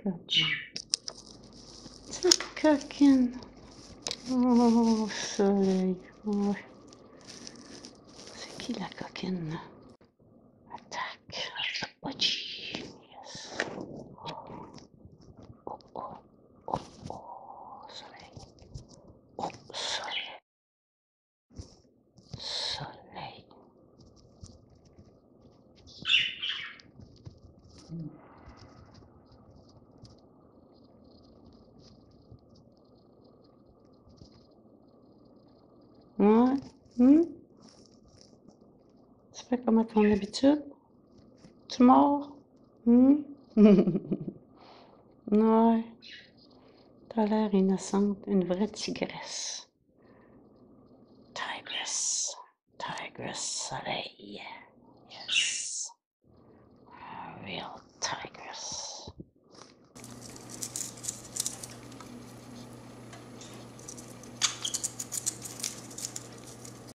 coquine. Petite coquine. Oh, Soleil. Ouais. C'est qui la coquine, là? Attaque. Budgie. Yes. Oh, oh, oh, oh. Soleil. Oh, Soleil. Soleil. Ouais. Tu fais comme à ton habitude? Tu mords? Ouais. T'as l'air innocente, une vraie tigresse. Tigress. Tigress Soleil.